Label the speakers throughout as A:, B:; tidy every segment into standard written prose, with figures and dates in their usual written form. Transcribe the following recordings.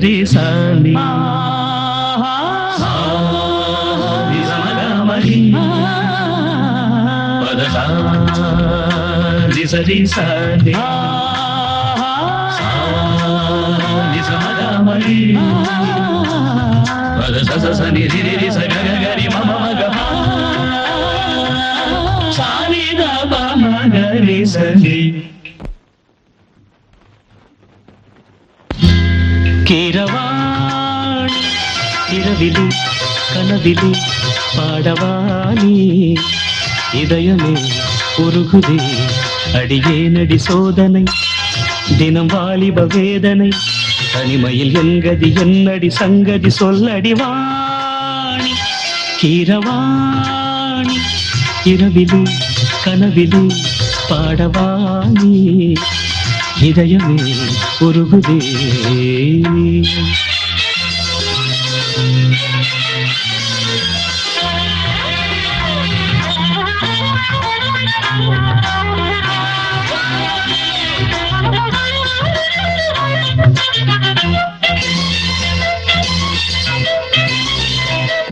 A: சரி சாந்தி மகமரி பத சாந்தி சரி சாந்தி மகமரி பத சசனி ரி சகரி மம மக சானி தப மகரி சரி கீரவாணி இரவிலே கனவிலே பாடவானி இதயமே உருகுதே அடியே நடி சோதனை தினம் வாலிப வேதனை தனிமையில் என்கதி என்னடி சங்கதி சொல்லடி வாணி கீரவாணி இரவிலே கனவிலே பாடவானி இதயமே உருகுதே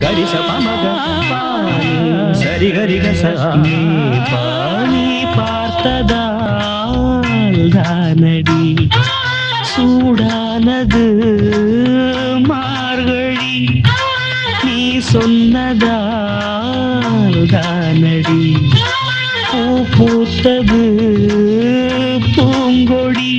A: கரிச பமக பாணி சரி கரிக சனி பாணி பார்த்ததால் தானடி சூடானது மார்கழி நீ சொன்னதால் தானடி பூ பூத்தது பூங்கொடி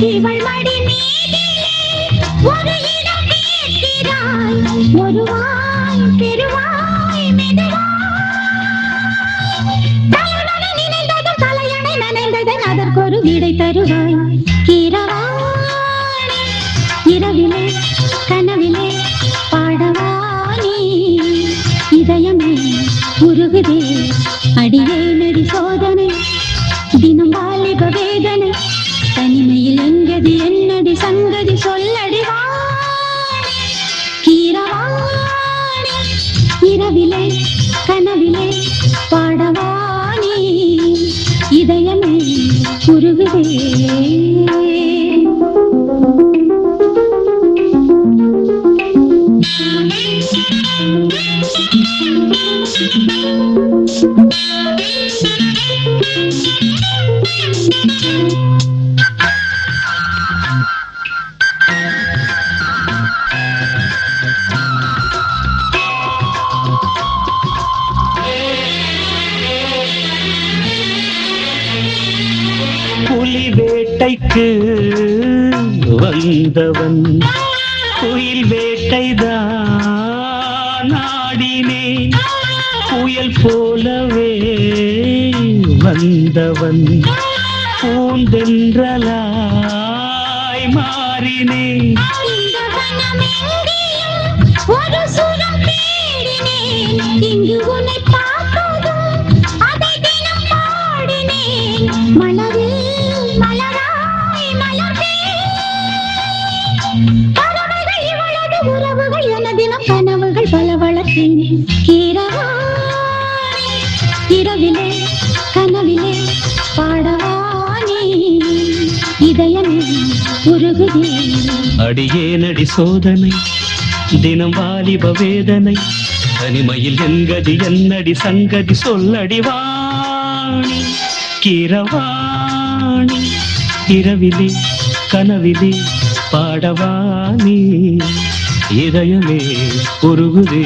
B: இவள் மடி மீதிலே ஒரு இடம் கேட்கிறாய் ஒருவாய் பெருவாய் மெதுவாய் நினைந்ததும் தலையணை நனைந்ததன் அதற்கொரு விடை தருவாய் கீரவாணி இரவிலே கனவிலே பாடவானி இதயமே உருகுதே அடியே நடி சோதனை தினம் வாலிப வேதனை தனிமையில் எங்கதி என்னடி சங்கதி சொல்லடி வாணி கீரவாணி இரவிலே கனவிலே பாடவானி இதயமே உருகுதே
A: புலி வேட்டைக்கு வந்தவன் குயில் வேட்டைதான் நாடினேன் புயல் போலவே வந்தவன் பூந்தென்றலாய் மாறினேன்
B: ஒரு சுரம் தேடினேன் இங்கு உன்னை பார்த்ததும் அதை தினம் பாடினேன் மலரில் மலராய் மலர்ந்தேன் பறவைகள் இவளது உறவுகள் என தினம் கனவுகள் பல வளர்த்தேன் கீரவாணி இரவிலே கனவிலே பாடவானி இதயமே உருகுதே
A: அடியே நடி சோதனை தினம் வாலிப வேதனை தனிமையில் என்கதி என்னடி சங்கதி சொல்லடி வாணி கீரவாணி இரவிலே கனவிலே பாடவானி இதயமே உருகுதே